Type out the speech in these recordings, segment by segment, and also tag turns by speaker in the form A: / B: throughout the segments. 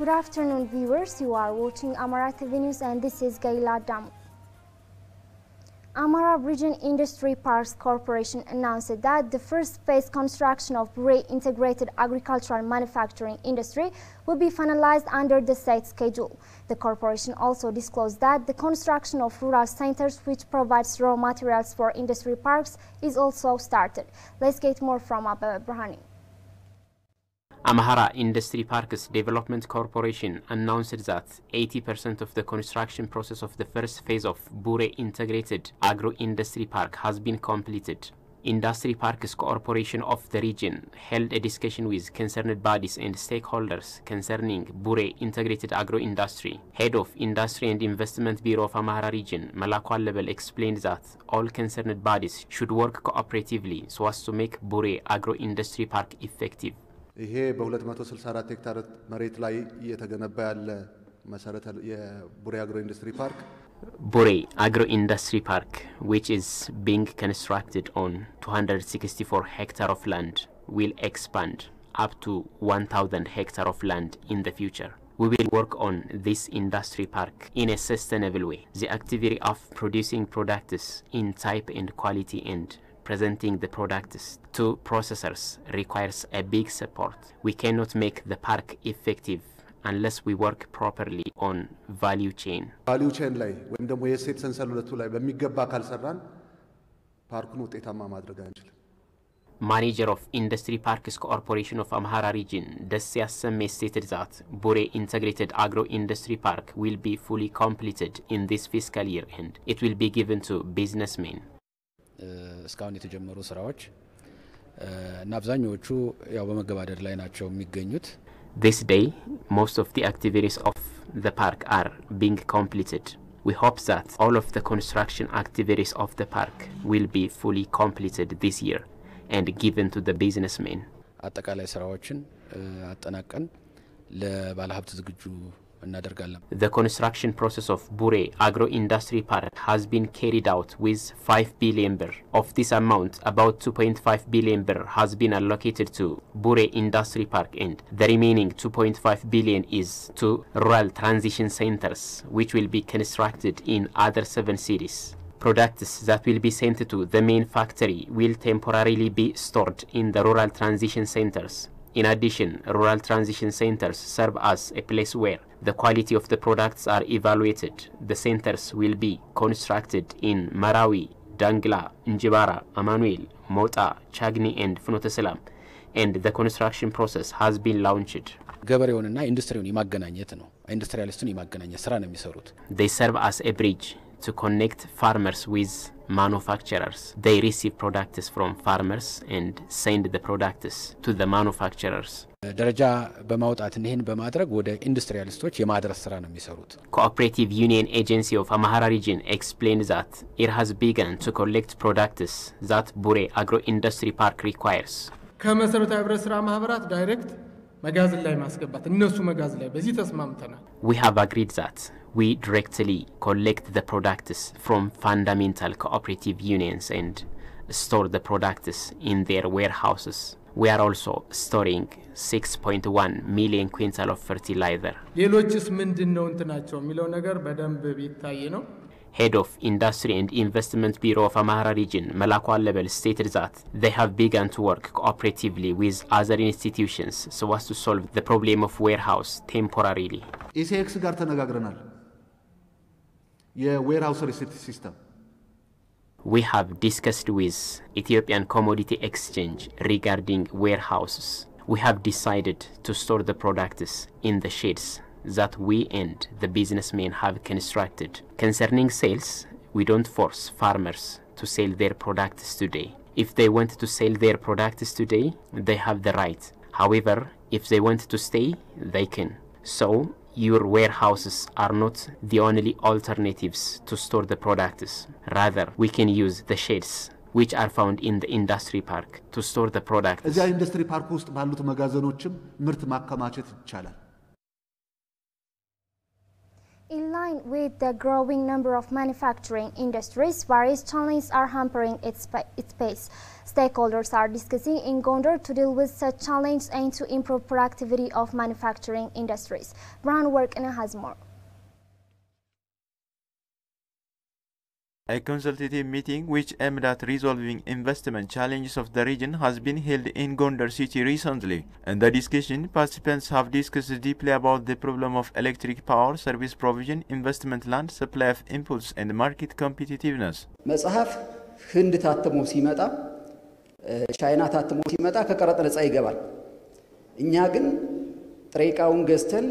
A: Good afternoon, viewers. You are watching Amara TV News, and this is Gaila Dam. Amara Region Industry Parks Corporation announced that the first phase construction of Bure Integrated Agricultural Manufacturing Industry will be finalized under the set schedule. The corporation also disclosed that the construction of rural centers, which provides raw materials for industry parks, is also started. Let's get more from Abba Brahani.
B: Amara Industry Parks Development Corporation announced that 80% of the construction process of the first phase of Bure Integrated Agro-Industry Park has been completed. Industry Parks Corporation of the region held a discussion with concerned bodies and stakeholders concerning Bure Integrated Agro-Industry. Head of Industry and Investment Bureau of Amara Region, Malakwal Level, explained that all concerned bodies should work cooperatively so as to make Bure Agro-Industry Park effective.
C: ይሄ በ264 ሄክታር መሬት ላይ እየተገነባ ያለ መሰረተ የቡሬ አግሮ ኢንዱስትሪ ፓርክ
B: Bure Agro-Industry Park, which is being constructed on 264 hectares of land, will expand up to 1,000 hectares of land in the future. We will work on this industry park in a sustainable way. The activity of producing products in type and quality and presenting the products to processors requires a big support. We cannot make the park effective unless we work properly on value chain.
C: Value chain ላይ ወይም ደግሞ የሴት ሰንሰለቱ ላይ በሚገባ ካልሰራን ፓርኩን ውጤታማ ማድረግ አንችልም.
B: Manager of Industry Parks Corporation of Amara Region, Desya Semme, stated that Bure Integrated Agro-Industry Park will be fully completed in this fiscal year and it will be given to businessmen.
D: እስካሁን የተጀመሩ ስራዎች እና አብዛኞቹ ያው በመገባደድ ላይ ናቸው የሚገኙት.
B: This day, most of the activities of the park are being completed. We hope that all of the construction activities of the park will be fully completed this year and given to the businessmen.
D: አጠቃላይ ስራዎችን አጠናቀን ለባለሀብት ዝግጁ እናደርጋለን.
B: The construction process of Bure Agro-Industry Park has been carried out with 5 billion birr. Of this amount, about 2.5 billion birr has been allocated to Bure Industry Park and the remaining 2.5 billion is to rural transition centers, which will be constructed in other 7 cities. Products that will be sent to the main factory will temporarily be stored in the rural transition centers. In addition, rural transition centers serve as a place where the quality of the products are evaluated. The centers will be constructed in Marawi, Dangla, Njibara, Amanuel, Mota, Chagni and Funote Salam, and the construction process has been launched.
D: ገበሬውንና ኢንዱስትሪውን የማገናኘት ነው. ኢንዱስትሪያሊስቱን የማገናኘት ስራ ነው የሚሰሩት.
B: They serve as a bridge to connect farmers with manufacturers. They receive products from farmers and send the products to the manufacturers.
D: ደረጃ በማውጣት ይሄን በማድረግ ወደ ኢንዱስትሪያሊስቶች የማድረስ ስራ ነው የሚሰሩት.
B: Cooperative Union Agency of Amara Region explained that it has begun to collect products that Bure Agro-Industry Park requires.
E: ከመሰረታዊ ህብረት ስራ ማህበራት ዳይሬክት መጋዘን ላይ ማስገባት እነሱ መጋዘን ላይ በዚህ ተስማምተናል.
B: We have agreed that we directly collect the products from fundamental cooperative unions and store the products in their warehouses. We are also storing 6.1 million quintal of fertilizer.
E: ሌሎችስ ምንድነው እንትናቸው የሚለው ነገር በደንብ ቢታይ ነው.
B: Head of Industry and Investment Bureau of Amara Region, Malakwal Level, stated that they have begun to work cooperatively with other institutions so as to solve the problem of warehouse temporarily.
C: ኢሲኤክስ ጋር ተነጋግረናል. የዌርሃውስ ሪሲፕት ሲስተም
B: We have discussed with Ethiopian Commodity Exchange regarding warehouses. We have decided to store the products in the sheds that we and the businessmen have constructed. Concerning sales, we don't force farmers to sell their products today. If they want to sell their products today, they have the right. However, if they want to stay, they can. So, your warehouses are not the only alternatives to store the products. Rather, we can use the sheds which are found in the industry park to store the products.
C: እዚያ ኢንዱስትሪ ፓርክ ውስጥ ባሉት መጋዘኖችም ምርት ማከማቸት ይቻላል.
A: In line with the growing number of manufacturing industries, various challenges are hampering its pace. Stakeholders are discussing in Gondar to deal with such challenges and to improve productivity of manufacturing industries. Brown Work has more.
F: A consultative meeting which aimed at resolving investment challenges of the region has been held in Gondar city recently. In the discussion, participants have discussed deeply about the problem of electric power, service provision, investment land, supply of inputs and market competitiveness.
G: መጽሐፍ ህንድ ታትሞ ሲመጣ ቻይና ታትሞ ሲመጣ ከቀረጥ ነፃ ይገባል እኛ ግን ጥሬ ዕቃውን ገዝተን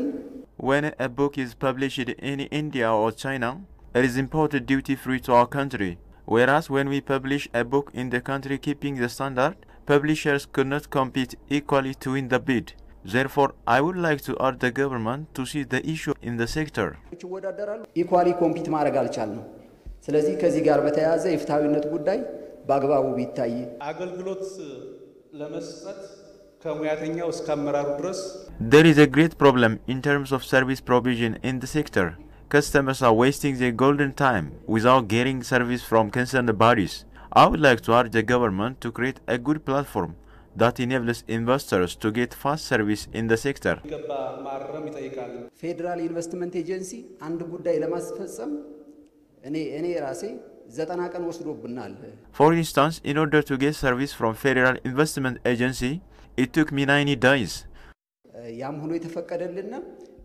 F: When a book is published in India or China, it is imported duty-free to our country, whereas when we publish a book in the country keeping the standard, publishers could not compete equally to win the bid. Therefore, I would like to urge the government to see the issue in the sector.
G: Equally compete ማድረግ አልቻልንም ስለዚህ ከዚህ ጋር በተያያዘ የፍትሃዊነት ጉዳይ በአግባቡ ቢታይ
H: አገልግሎት ለመስጠት ከሙያተኛው እስከ አመራሩ ድረስ
F: There is a great problem in terms of service provision in the sector. Customers are wasting their golden time without getting service from concerned bodies. I would like to urge the government to create a good platform that enables investors to get fast service in the sector.
G: Federal Investment Agency አንድ ጉዳይ ለማስፈጸም እኔ ራሴ 90 ቀን ወስዶብናል
F: For instance, in order to get service from Federal Investment Agency, it took me 90 days.
G: ያም ሆኖ የተፈቀደልና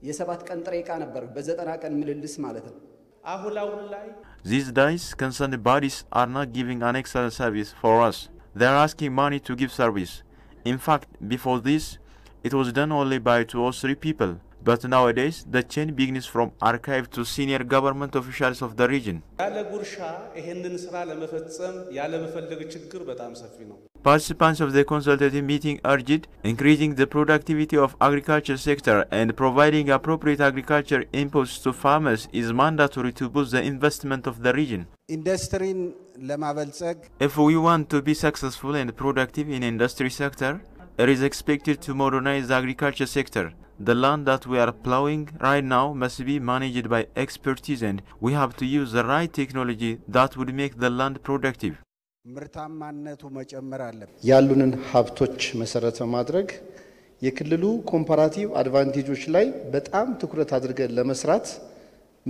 G: የሰባት ቀን ጥሬ ዕቃ ነበር በ90 ቀን ምልልስ ማለት ነው
H: አሁን ላይ
F: These days, concerned bodies are not giving an excellent service for us. They are asking money to give service. In fact, before this, it was done only by 2 or 3 people. But nowadays, the chain begins from archive to senior government officials of the region.
H: ያለ ጉርሻ ይሄንን ስራ ለመፈጸም ያለ መፈለግ ችግር በጣም ሰፊ ነው
F: Participants of the consultative meeting urged increasing the productivity of agriculture sector and providing appropriate agriculture inputs to farmers is mandatory to boost the investment of the region.
I: ኢንዱስትሪን ለማበልጸግ
F: If we want to be successful and productive in industry sector, it is expected to modernize the agriculture sector. The land that we are plowing right now must be managed by expertise and we have to use the right technology that would make the land productive.
I: ምርታማነቱ መጨመር አለበት
J: ያሉንን ሀብቶች መሰረት በማድረግ የክልሉ ኮምፓራቲቭ አድቫንቴጆች ላይ በጣም ትኩረት አድርገን ለመስራት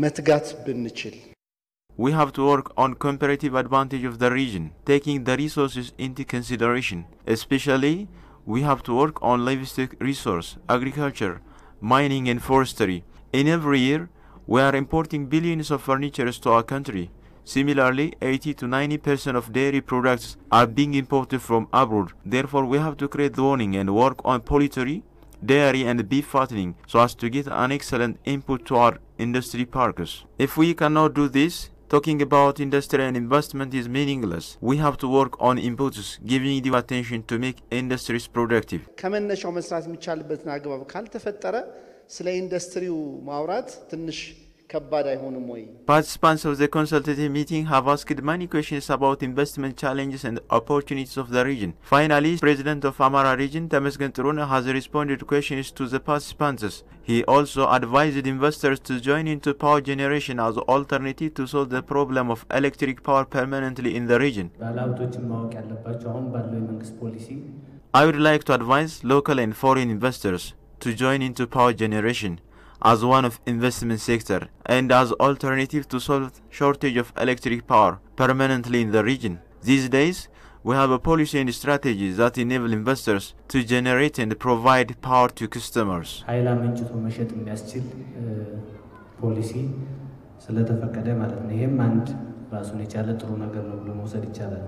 J: መትጋት ብንችል
F: We have to work on comparative advantage of the region, taking the resources into consideration. Especially, we have to work on livestock resource, agriculture, mining and forestry. In every year, we are importing billions of furniture to our country. Similarly, 80 to 90% of dairy products are being imported from abroad. Therefore, we have to create the warning and work on poultry, dairy and beef fattening so as to get an excellent input to our industry parks. If we cannot do this, talking about industry and investment is meaningless. We have to work on inputs, giving due attention to make industries productive.
J: ከመነሻው መስራት የሚቻልበትን አግባብ ካልተፈጠረ ስለ ኢንዱስትሪው ማውራት ትንሽ ከባድ አይሆንም ወይ
F: Participants of the consultative meeting have asked many questions about investment challenges and opportunities of the region. Finally, President of Amara Region, Tana, has responded to questions to the participants. He also advised investors to join into power generation as an alternative to solve the problem of electric power permanently in the region. I would like to advise local and foreign investors to join into power generation as one of investment sector and as alternative to solve shortage of electric power permanently in the region. These days, we have a policy and strategies that enable investors to generate and provide power to customers.
K: ኃይል አመንጭቶ መሸጥ የሚያስችል ፖሊሲ ስለተፈቀደ ማለት ነው ይሄም አንድ ራሱን የቻለ ጥሩ ነገር ነው ብሎ መውሰድ ይቻላል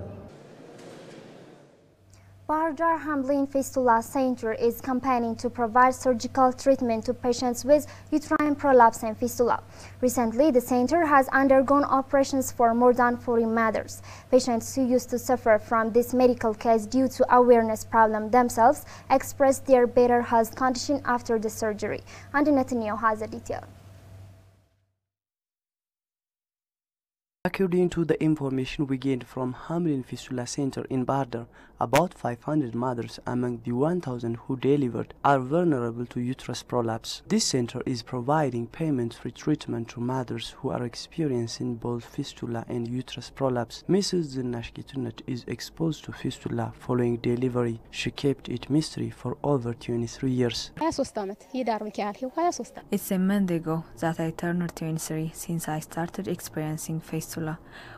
A: Bardar Hamblin Fistula Center is campaigning to provide surgical treatment to patients with uterine prolapse and fistula. Recently, the center has undergone operations for more than 40 mothers. Patients who used to suffer from this medical case due to awareness problem themselves expressed their better health condition after the surgery. And Netanyahu has a detail.
L: According to the information we gained from Hamblin Fistula Center in Bahardar, about 500 mothers among the 1,000 who delivered are vulnerable to uterus prolapse. This center is providing payment-free treatment to mothers who are experiencing both fistula and uterus prolapse. Mrs. Zinash Gitunet is exposed to fistula following delivery. She kept it mystery for over 23 years.
M: It's a month ago that I turned 23 since I started experiencing fistula.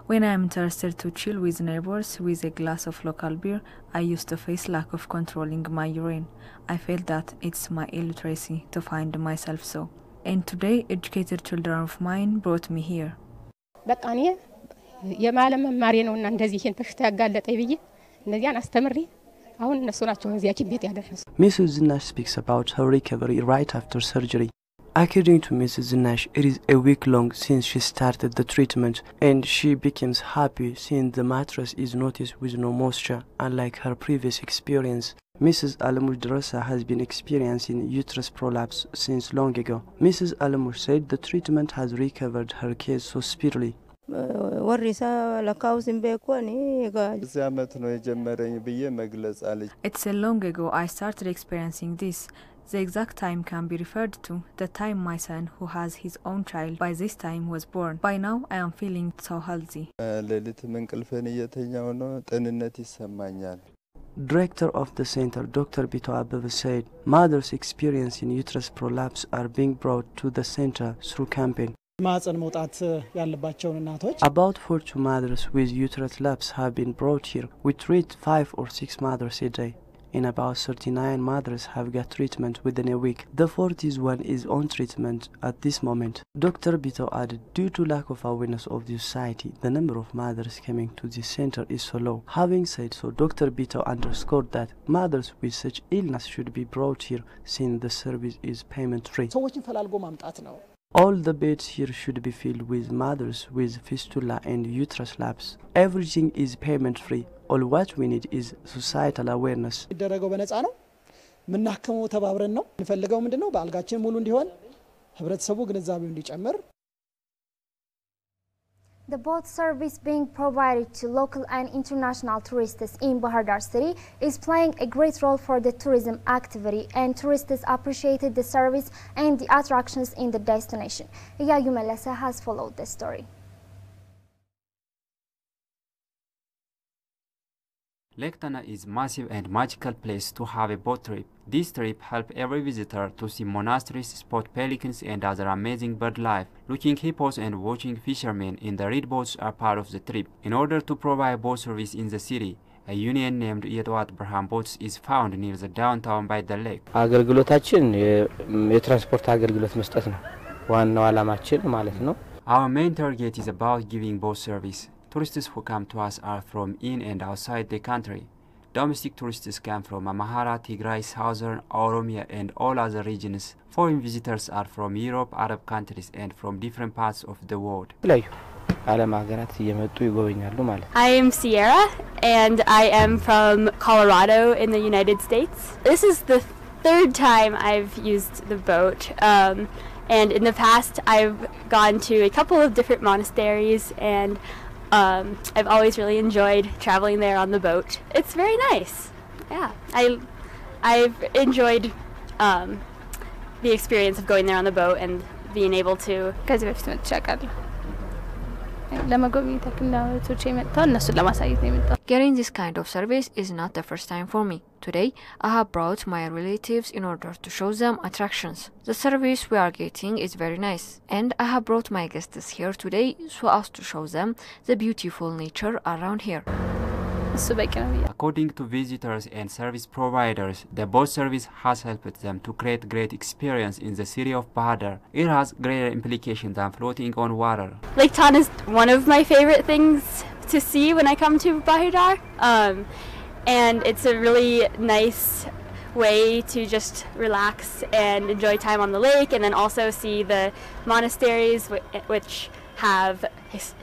M: When I am interested to chill with neighbors with a glass of local beer, I used to face lack of controlling my urine. I felt that it's my illiteracy to find myself so. And today, educated children of mine brought me here.
L: Mrs. Zinash speaks about her recovery right after surgery. According to Mrs. Zinash, it is a week long since she started the treatment, and she becomes happy seeing the mattress is noticed with no moisture, unlike her previous experience. Mrs. Alamush Drasa has been experiencing uterus prolapse since long ago. Mrs. Alamush said the treatment has recovered her case so speedily.
M: It's a long ago I started experiencing this. The exact time can be referred to the time my son, who has his own child by this time, was born. By now I am feeling so healthy.
L: Director of the center, Dr. Bito Abebe, said mothers experiencing uterus prolapse are being brought to the center through campaign. About 40 mothers with uterus lapse have been brought here. We treat 5 or 6 mothers a day, and about 39 mothers have got treatment within a week. The 40th one is on treatment at this moment. Dr. Bito added, due to lack of awareness of the society, the number of mothers coming to this center is so low. Having said so, Dr. Bito underscored that mothers with such illness should be brought here, since the service is payment-free. All the beds here should be filled with mothers with fistula and uterus lapse. Everything is payment-free. All what we need is societal awareness.
A: The boat service being provided to local and international tourists in Bahardar city is playing a great role for the tourism activity, and tourists appreciated the service and the attractions in the destination. Yayu Melesa has followed the story.
N: Lake Tana is massive and magical place to have a boat trip. This trip helps every visitor to see monasteries, spot pelicans and other amazing bird life. Looking hippos and watching fishermen in the reed boats are part of the trip. In order to provide boat service in the city, a union named Yetwat Braham Boats is found near the downtown by the lake. Our main target is about giving boat service. Tourists who come to us are from in and outside the country. Domestic tourists come from Amara, Tigray, Southern, Oromia and all other regions. Foreign visitors are from Europe, Arab countries and from different parts of the world.
O: I am Sierra and I am from Colorado in the United States. This is the 3rd time I've used the boat. And in the past I've gone to a couple of different monasteries, and I've always really enjoyed traveling there on the boat. It's very nice. Yeah, I've enjoyed the experience of going there on the boat and being able to.
M: Getting this kind of service is not the first time for me. Today, I have brought my relatives in order to show them attractions. The service we are getting is very nice, and I have brought my guests here today so as to show them the beautiful nature around here.
N: According to visitors and service providers, the boat service has helped them to create great experience in the city of Bahardar. It has greater implications than floating on water.
O: Lake Tana is one of my favorite things to see when I come to Bahardar, and it's a really nice way to just relax and enjoy time on the lake, and then also see the monasteries which have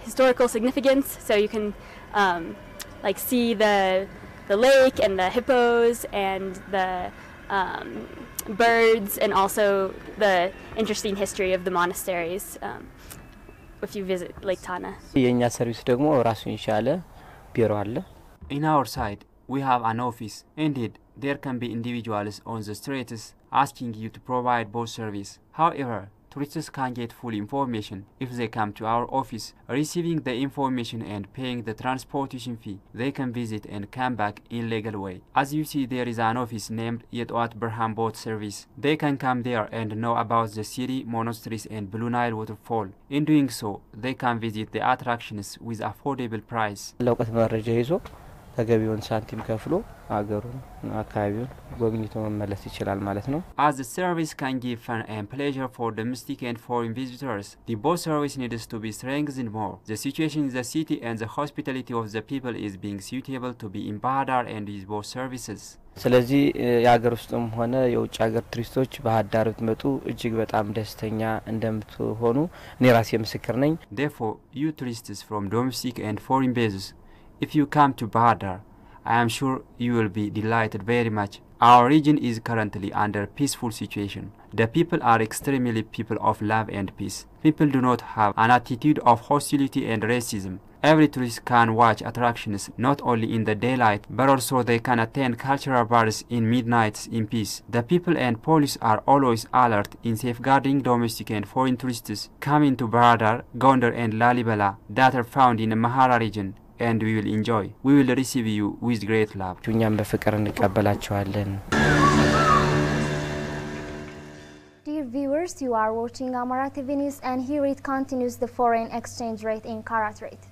O: historical significance, so you can like see the lake and the hippos and the birds, and also the interesting history of the monasteries. if you visit Lake Tana.
P: የኛ ሰርቪስ ደግሞ ራሱን የቻለ ቢሮ አለ።
N: In our side, we have an office. Indeed, there can be individuals on the streets asking you to provide both service. However, tourists can get full information if they come to our office, receiving the information and paying the transportation fee. They can visit and come back in legal way. As you see, there is an office named Yetwat Berham Boat Service. They can come there and know about the city, monasteries and Blue Nile waterfall. In doing so, they can visit the attractions with affordable price.
P: ለውቀት መረጃ ይዞ ተገቢውን ሳንቲም ከፍሎ አገሩን አካባቢውን ጎብኝቶ መመለስ ይችላል ማለት ነው።
N: As the service can give fun and pleasure for domestic and foreign visitors, the boat service needs to be strengthened more. The situation in the city and the hospitality of the people is being suitable to be in Bahar Dar and these boat services.
P: ስለዚህ የሀገር ውስጥም ሆነ የውጭ ሀገር ቱሪስቶች ባህር ዳር ብትመጡ እጅግ በጣም ደስተኛ እንደምትሆኑ እኔ ራሴ ምስክር ነኝ።
N: Therefore, you tourists from domestic and foreign bases, if you come to Bahar Dar, I am sure you will be delighted very much. Our region is currently under peaceful situation. The people are extremely people of love and peace. People do not have an attitude of hostility and racism. Every tourist can watch attractions not only in the daylight, but also they can attend cultural bars in midnights in peace. The people and police are always alert in safeguarding domestic and foreign tourists coming to Bahar Dar, Gondar and Lalibela that are found in the Amara Region. And we will enjoy. We will receive you with great love.
P: እኛም በፍቅር እንቀበላችኋለን።
A: Dear viewers, you are watching Amara TV News, and here it continues the foreign exchange rate in karat rate.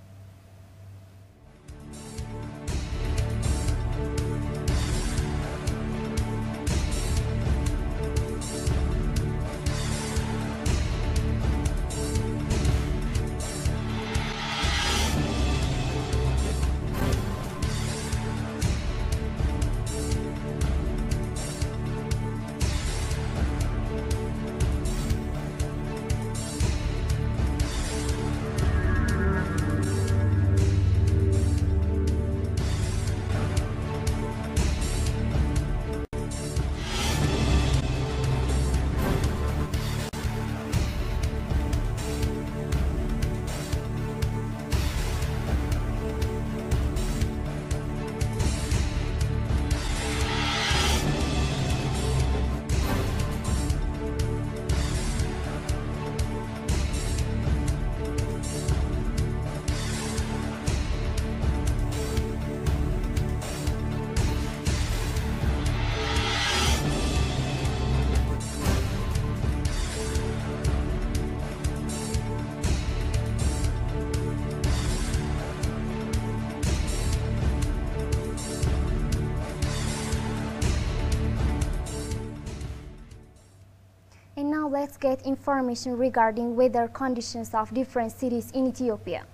A: And now let's get information regarding weather conditions of different cities in Ethiopia.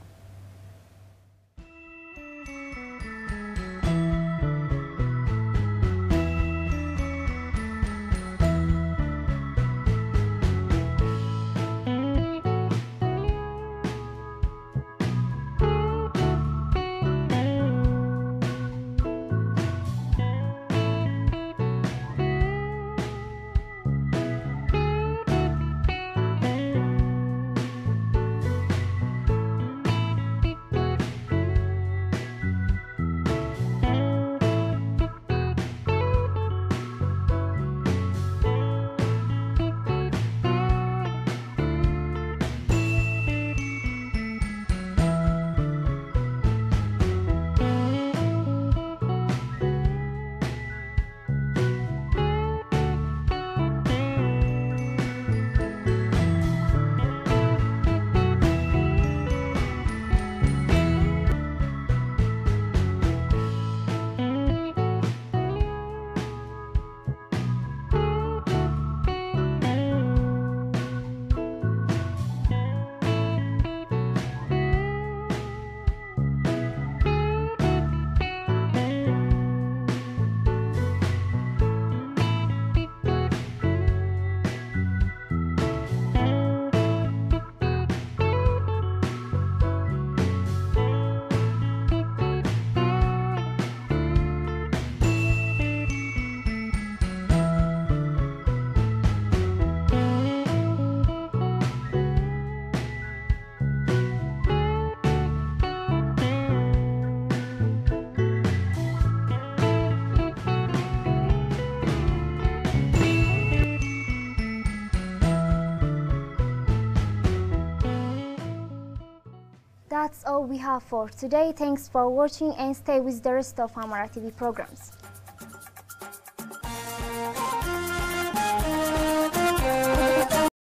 A: That's all we have for today. Thanks for watching and stay with the rest of Amara TV programs.